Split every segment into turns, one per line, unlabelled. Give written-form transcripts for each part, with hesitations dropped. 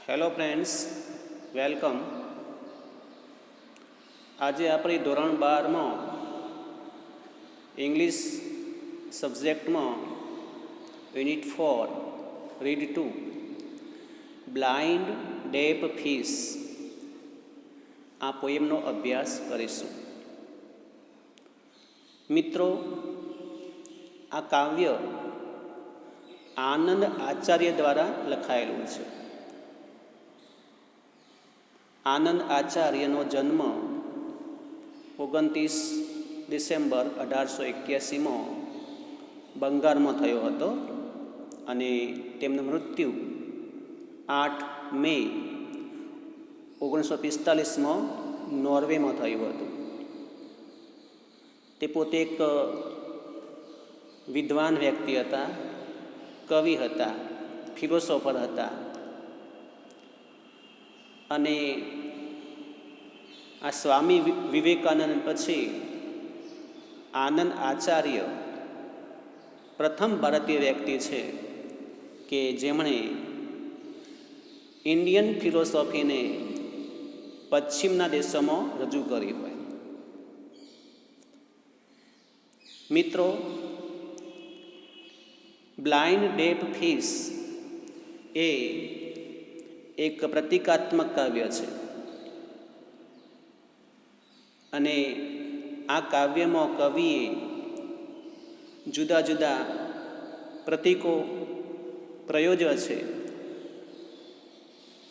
Hello friends, welcome. આજે આપણી ધોરણ 12માં ઇંગ્લિશ સબ્જેક્ટમાં unit 4 read 2 blind deaf fish આ પોએમનો અભ્યાસ કરીશું. મિત્રો, આ કાવ્ય આનંદ આચાર્ય દ્વારા લખાયેલું છે. આનંદ આચાર્યનો જન્મ 29 ડિસેમ્બર 1881માં બંગાળમાં થયો હતો અને તેમનું મૃત્યુ 8 મે 1945માં નોર્વેમાં થયું હતું. તે પોતે એક વિદ્વાન વ્યક્તિ હતા, કવિ હતા, ફિલોસોફર હતા અને આ સ્વામી વિવેકાનંદ પછી આનંદ આચાર્ય પ્રથમ ભારતીય વ્યક્તિ છે કે જેમણે ઇન્ડિયન ફિલોસોફીને પશ્ચિમના દેશોમાં રજૂ કરી હોય. મિત્રો, બ્લાઇન્ડ ડેફ ફિશ એ એક પ્રતિકાત્મક કાવ્ય છે અને આ કાવ્યમાં કવિએ જુદા જુદા પ્રતીકો પ્રયોજ્યા છે,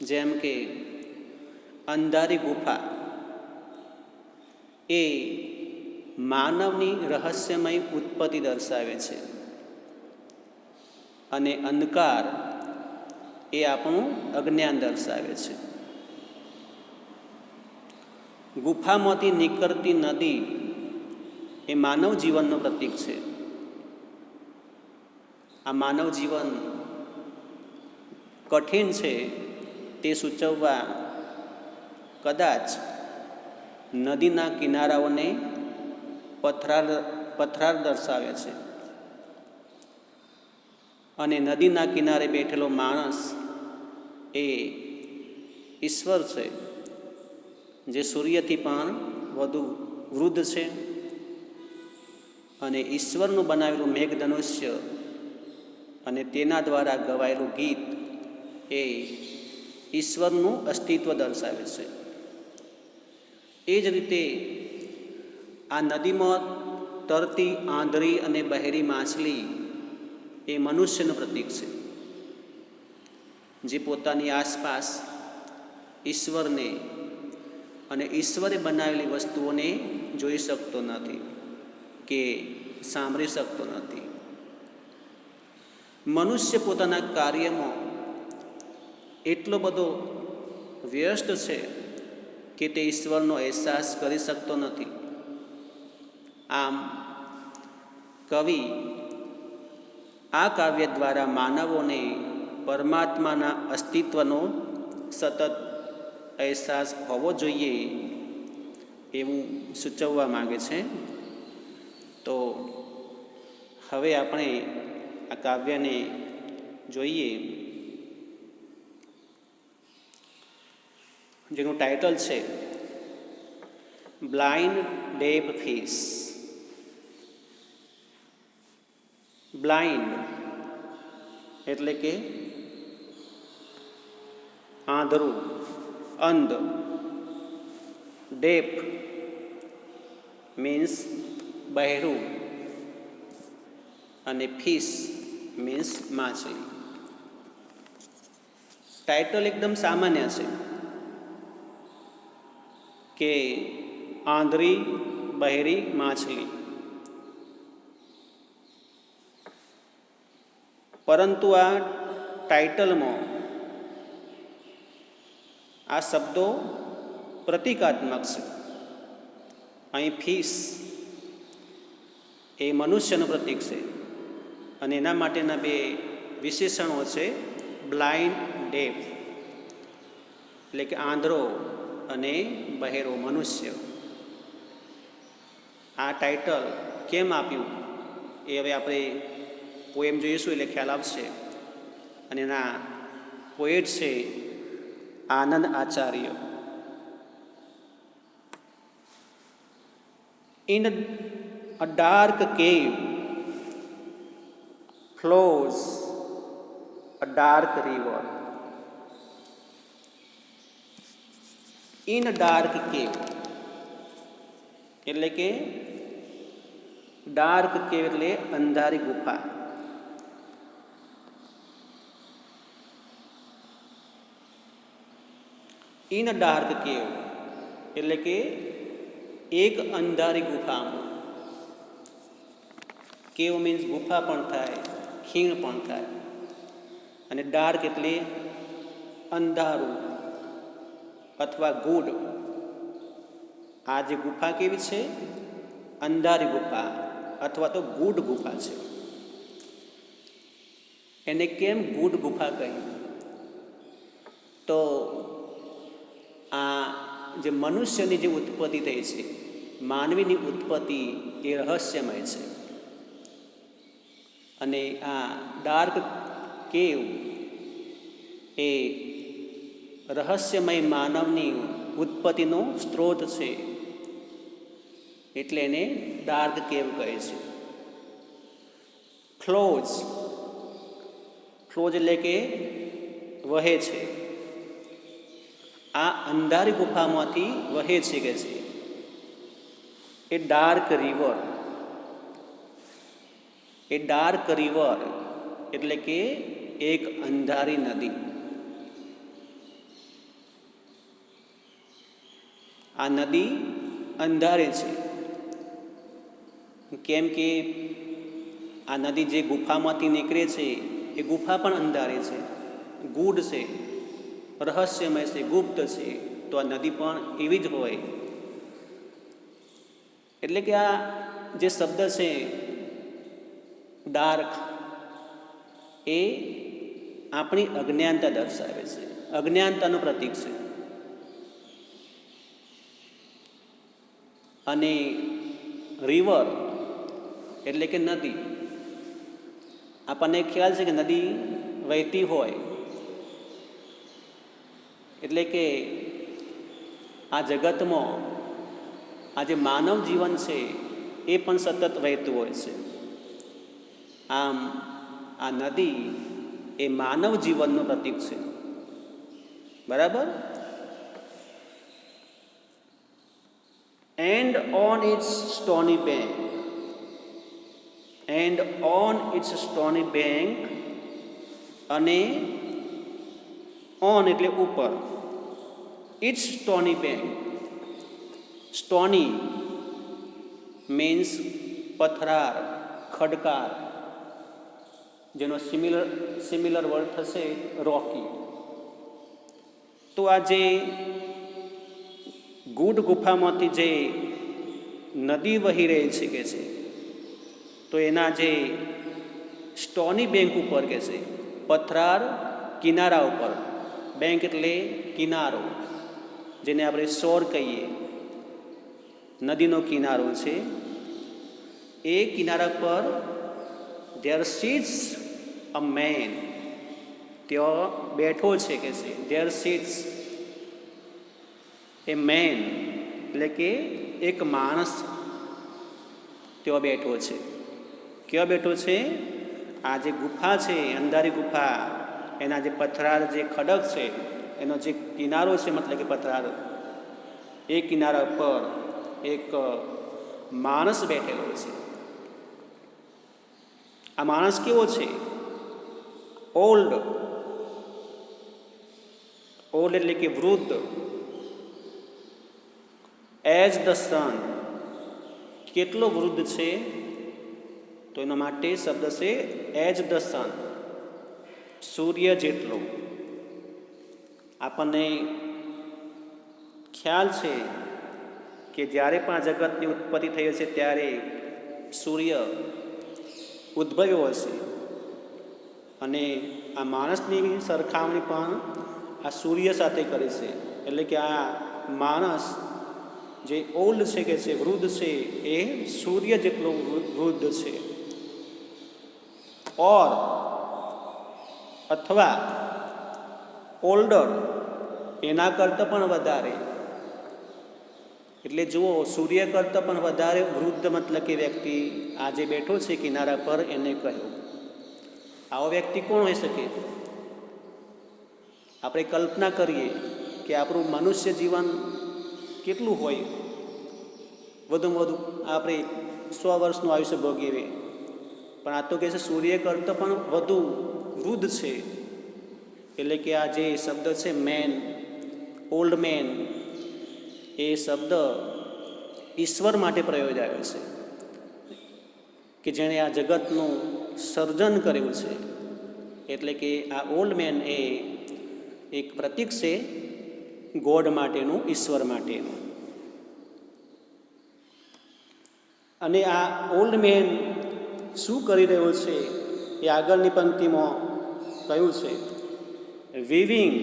જેમ કે અંધારી ગુફા એ માનવની રહસ્યમય ઉત્પત્તિ દર્શાવે છે અને અંધકાર એ આપણું અજ્ઞાન દર્શાવે છે. ગુફામાંથી નીકળતી નદી એ માનવ જીવનનું પ્રતીક છે. આ માનવ જીવન કઠિન છે તે સૂચવવા કદાચ નદીના કિનારાઓને પથરાળ દર્શાવે છે અને નદીના કિનારે બેઠેલો માણસ એ ઈશ્વર છે, જે સૂર્યથી પણ વધુ વૃદ્ધ છે અને ઈશ્વરનું બનાવેલું મેઘધનુષ્ય અને તેના દ્વારા ગવાયેલું ગીત એ ઈશ્વરનું અસ્તિત્વ દર્શાવે છે. એ જ રીતે આ નદીમાં તરતી આંધળી અને બહેરી માછલી એ મનુષ્યનું પ્રતીક છે, જે પોતાની આસપાસ ઈશ્વરને અને ઈશ્વરે બનાવેલી વસ્તુઓને જોઈ શકતો નથી કે સાંભળી શકતો નથી. મનુષ્ય પોતાના કાર્યમાં એટલો બધો વ્યસ્ત છે કે તે ઈશ્વરનો અહેસાસ કરી શકતો નથી. આમ કવિ આ કાવ્ય દ્વારા માનવોને પરમાત્માના અસ્તિત્વનો સતત અહેસાસ હોવો જોઈએ એવું સૂચવવા માગે છે. તો હવે આપણે આ કાવ્યને જોઈએ, જેનું ટાઇટલ છે બ્લાઇન્ડ ડેફ ફિશ. બ્લાઇન્ડ એટલે કે આંધળું, અંધ. ડેફ મીન્સ બહેરું અને ફિશ મીન્સ માછલી. ટાઇટલ એકદમ સામાન્ય છે કે આંધળી બહેરી માછલી, પરંતુ આ ટાઇટલમાં આ શબ્દો પ્રતિકાત્મક છે. અહીં ફિશ એ મનુષ્યનું પ્રતીક છે અને એના માટેના બે વિશેષણો છે, બ્લાઇન્ડ ડેફ એટલે કે આંધળો અને બહેરો મનુષ્ય. આ ટાઇટલ કેમ આપ્યું એ હવે આપણે પોએમ જોઈશું એટલે ખ્યાલ આવશે. અને એના પોએટ છે આનંદ Acharya. In a dark cave flows a dark river. In a dark cave એટલે કે ડાર્ક કેવ એટલે અંધારી ગુફા. ઇન અ ડાર્ક કેવ એટલે કે એક અંધારી ગુફામાં. કેવ મીન્સ ગુફા પણ થાય, ખીણ પણ થાય. અને ડાર્ક એટલે અંધારું અથવા ગૂઢ. આ જે ગુફા કેવી છે? અંધારી ગુફા અથવા તો ગૂઢ ગુફા છે. એને કેમ ગૂઢ ગુફા કહી? તો આ જે મનુષ્યની જે ઉત્પત્તિ થઈ છે, માનવીની ઉત્પત્તિ એ રહસ્યમય છે. અને આ ડાર્ક કેવ એ રહસ્યમય માનવની ઉત્પત્તિનો સ્ત્રોત છે. એટલે એને ડાર્ક કેવ કહે છે. ફ્લોઝ એટલે કે વહે છે. આ અંધારી ગુફામાંથી વહે છે કે છે એ ડાર્ક રિવર. એ ડાર્ક રિવર એટલે કે એક અંધારી નદી. આ નદી અંધારી છે. કેમ કે આ નદી જે ગુફામાંથી નીકળે છે એ ગુફા પણ અંધારી છે, ગૂઢ છે, રહસ્યમય છે, ગુપ્ત છે. તો આ નદી પણ એવી જ હોય. એટલે કે આ જે શબ્દ છે ડાર્ક એ આપણી અજ્ઞાનતા દર્શાવે છે, અજ્ઞાનતાનું પ્રતીક છે. અને રિવર એટલે કે નદી. આપણને ખ્યાલ છે કે નદી વહેતી હોય એટલે કે આ જગતમાં આ જે માનવ જીવન છે એ પણ સતત વહેતું હોય છે. આમ આ નદી એ માનવ જીવનનું પ્રતીક છે. બરાબર? And on its stony bank, અને on એટલે ઉપર, its stony bank. Stony means પથરાર, ખડકાળ, જેનો સિમિલર વર્ડ થશે રોકી. તો આ જે ગૂઢ ગુફામાંથી જે નદી વહી રહી છે કે છે, તો એના જે સ્ટોની બેંક ઉપર કે છે, પથરાર કિનારા ઉપર, બેંક એટલે કિનારો, જેને આપણે શોર કહીએ, નદીનો કિનારો છે. એ કિનારા પર there sits a man, ત્યાં બેઠો છે કે છે, there sits a man એટલે કે એક માણસ ત્યાં બેઠો છે. ક્યાં બેઠો છે? આ જે ગુફા છે, અંધારી ગુફા, એના જે પથરાર જે ખડક છે, એનો જે કિનારો છે, મતલબ કે પથરાર, એ કિનારા પર એક માણસ બેઠેલો છે. આ માણસ કેવો છે? ઓલ્ડ એટલે કે વૃદ્ધ. એઝ ધ સન, કેટલો વૃદ્ધ છે? તો એના માટે શબ્દ છે એઝ ધ સન, સૂર્ય જેટલો. આપણને ખ્યાલ છે કે જ્યારે પણ આ જગતની ઉત્પત્તિ થઈ હશે ત્યારે સૂર્ય ઉદ્ભવ્યો હશે. અને આ માણસની સરખામણી પણ આ સૂર્ય સાથે કરે છે. એટલે કે આ માણસ જે ઓલ્ડ છે કે છે, વૃદ્ધ છે, એ સૂર્ય જેટલો વૃદ્ધ છે. ઓર અથવા ઓલ્ડર એના કરતાં પણ વધારે, એટલે જુઓ સૂર્ય કરતાં પણ વધારે વૃદ્ધ મતલબ કે વ્યક્તિ આજે બેઠો છે કિનારા પર એને કહ્યું. આવો વ્યક્તિ કોણ હોઈ શકે? આપણે કલ્પના કરીએ કે આપણું મનુષ્ય જીવન કેટલું હોય, વધુમાં વધુ આપણે 100 વર્ષનું આયુષ્ય ભોગવીએ, પણ આ તો કહે છે સૂર્ય કરતાં પણ વધુ વૃદ્ધ છે. એટલે કે આ જે શબ્દ છે મેન, ઓલ્ડ મેન, એ શબ્દ ઈશ્વર માટે પ્રયોજાયો છે કે જેણે આ જગતનું સર્જન કર્યું છે. એટલે કે આ ઓલ્ડ મેન એ એક પ્રતીક છે ગોડ માટેનું, ઈશ્વર માટેનું. અને આ ઓલ્ડ મેન શું કરી રહ્યો છે એ આગળની પંક્તિમાં કહ્યું છે. વિવિંગ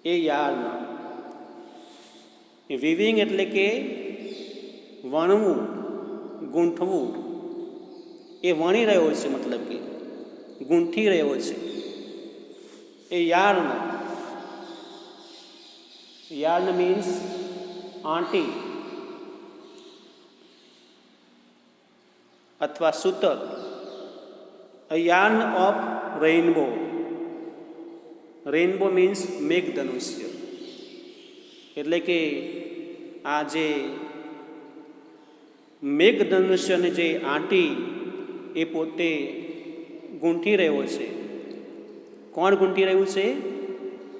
એ યાર્ન. વિવિંગ એટલે કે વણવું, ગૂંથવું. એ વણી રહ્યો છે, મતલબ કે ગૂંથી રહ્યો છે. એ યાર્ન, યાર્ન મીન્સ આંટી અથવા સૂતર. A yarn of rainbow. Rainbow means મેઘધનુષ્ય. એટલે કે આ જે મેઘધનુષ્યની જે આંટી એ પોતે ગૂંથી રહ્યો છે. કોણ ગૂંથી રહ્યું છે?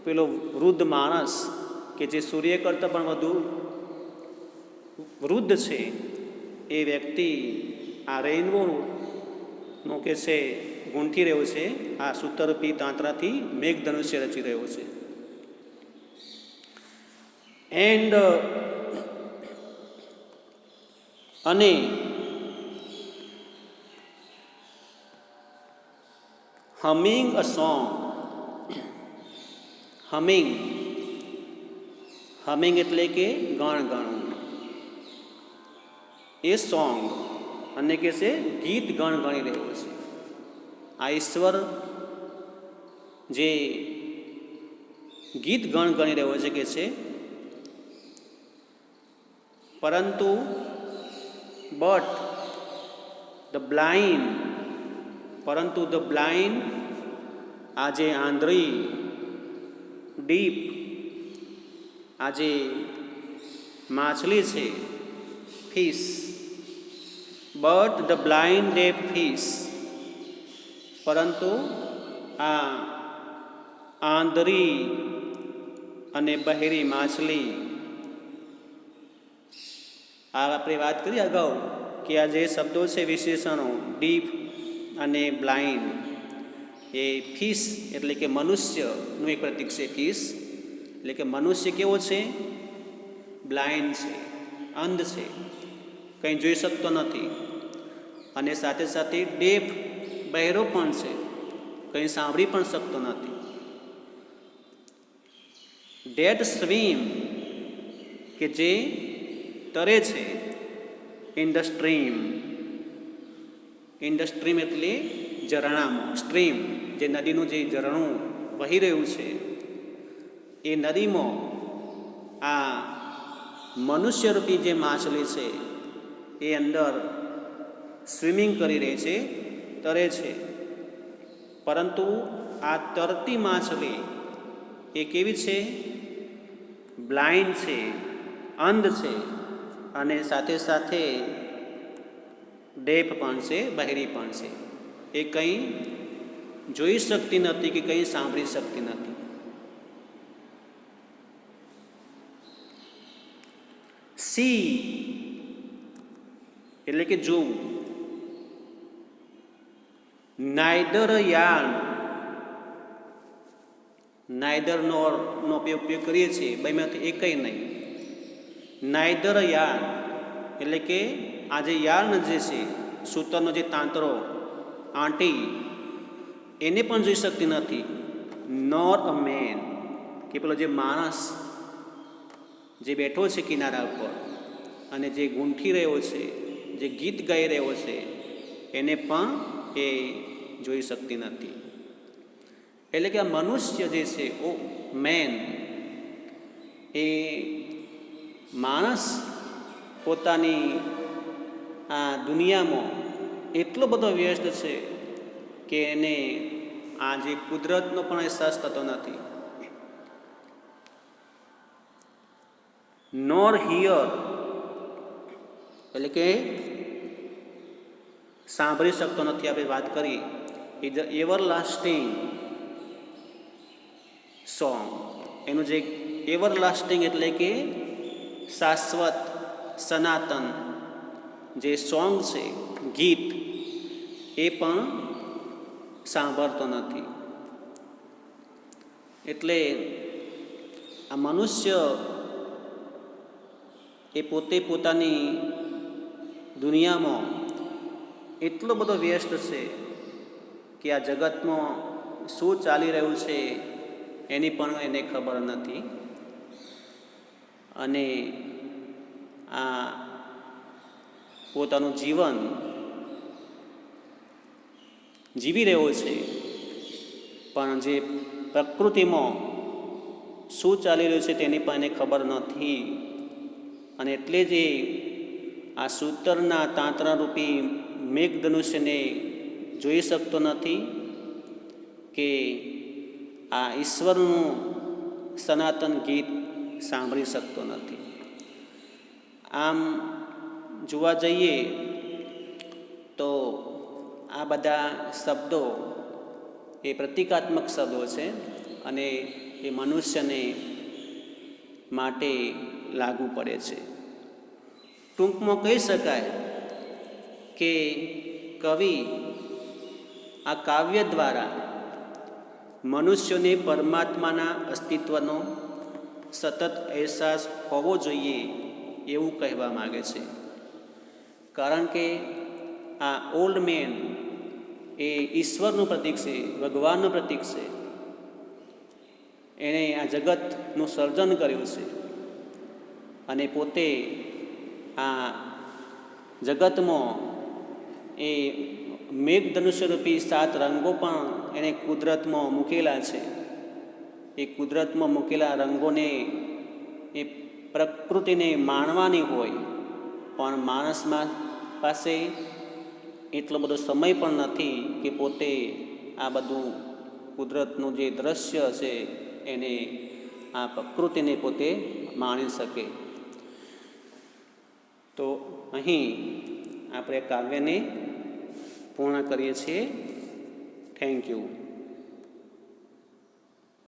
પેલો વૃદ્ધ માણસ કે જે સૂર્ય કરતાં પણ વધુ વૃદ્ધ છે. એ વ્યક્તિ આ રેઇનબોનો કે છે ગૂંથી રહ્યો છે. આ સૂતરપી તાંતરાથી મેઘધનુષ્ય રચી રહ્યો છે. એન્ડ અને humming a song. Humming, humming એટલે કે ગાણ ગાણું. એ સોંગ અને કે છે ગીત ગણ ગણી રહ્યો છે. આ ઈશ્વર જે ગીત ગણ ગણી રહ્યો છે કે છે, પરંતુ બટ ધ બ્લાઇન્ડ, પરંતુ ધ બ્લાઇન્ડ, આ જે આંધળી, ડીપ, આ જે માછલી છે, fish, but the blind deaf fish, પરંતુ આ આંધળી અને બહેરી માછલી. આ આપણે વાત કરી અગાઉ કે આ જે શબ્દો છે વિશેષણો ડીપ અને બ્લાઇન્ડ, એ ફિશ એટલે કે મનુષ્યનું એક પ્રતીક છે. ફિશ એટલે કે મનુષ્ય કેવો છે? બ્લાઇન્ડ છે, અંધ છે, કંઈ જોઈ શકતો નથી. અને સાથે સાથે ડેફ, બહેરો પણ છે, કંઈ સાંભળી પણ શકતો નથી. ડેટ સ્વિમ કે જે તરે છે in the stream. In the stream એટલે ઝરણામાં. સ્ટ્રીમ જે નદીનું જે ઝરણું વહી રહ્યું છે એ નદીમાં આ મનુષ્યરૂપી જે માછલી છે એ અંદર સ્વિમિંગ કરી રહી છે, તરે છે. પરંતુ આ તરતી માછલી એ કેવી છે? બ્લાઇન્ડ છે, અંધ છે, અને સાથે સાથે ડેફ પણ છે, બહેરી પણ છે. એ કંઈ જોઈ શકતી નથી કે કંઈ સાંભળી શકતી નથી. સી એટલે કે જોવું. નાઇધર યાર્ન, નાઇધર નો ઉપયોગ કરીએ છીએ, બેમાંથી એ કંઈ નહીં. નાઇધર યાર્ન એટલે કે આ જે યાર્ન જે છે, સૂતરનો જે તાંતરો, આંટી, એને પણ જોઈ શકતી નથી. નોર અ મેન કે પેલો જે માણસ જે બેઠો છે કિનારા ઉપર અને જે ગૂંથી રહ્યો છે, જે ગીત ગાઈ રહ્યો છે, એને પણ એ જોઈ શકતી નથી. એટલે કે આ મનુષ્ય જે છે મેન એ માણસ પોતાની આ દુનિયામાં એટલો બધો વ્યસ્ત છે કે એને આ જે કુદરતનો પણ અહેસાસ થતો નથી. નોર હિયર એટલે કે સાંભળી શકતો નથી. આપણે વાત કરી is a ever lasting song. એનું જે એવર લાસ્ટિંગ એટલે કે શાશ્વત સનાતન જે સોંગ છે, ગીત, એ પણ સાંભળતો નથી. એટલે આ મનુષ્ય એ પોતે પોતાની દુનિયામાં એટલો બધો વ્યસ્ત છે કે આ જગતમાં શું ચાલી રહ્યું છે એની પણ એને ખબર નથી. અને આ પોતાનું જીવન જીવી રહ્યો છે, પણ જે પ્રકૃતિમાં શું ચાલી રહ્યું છે તેની પણ એને ખબર નથી. અને એટલે જ આ સૂતરના તાંતણારૂપી મેઘધનુષ્યને જોઈ શકતો નથી કે આ ઈશ્વરનું સનાતન ગીત સાંભળી શકતો નથી. આમ જોવા જઈએ તો આ બધા શબ્દો એ પ્રતિકાત્મક શબ્દો છે અને એ મનુષ્યને માટે લાગુ પડે છે. ટૂંકમાં કહી શકાય કે કવિ આ કાવ્ય દ્વારા મનુષ્યોને પરમાત્માના અસ્તિત્વનો સતત અહેસાસ હોવો જોઈએ એવું કહેવા માગે છે. કારણ કે આ ઓલ્ડ મેન એ ઈશ્વરનું પ્રતીક છે, ભગવાનનું પ્રતીક છે. એણે આ જગતનું સર્જન કર્યું છે અને પોતે આ જગતમાં એ મેઘધનુષ્યરૂપી 7 રંગો પણ એણે કુદરતમાં મૂકેલા છે. એ કુદરતમાં મૂકેલા રંગોને એ પ્રકૃતિને માણવાની હોય, પણ માણસમાં પાસે એટલો બધો સમય પણ નથી કે પોતે આ બધું કુદરતનું જે દૃશ્ય છે એને આ પ્રકૃતિને પોતે માણી શકે. તો અહીં આપણે કાવ્યને પૂર્ણ કરીએ છીએ. Thank you.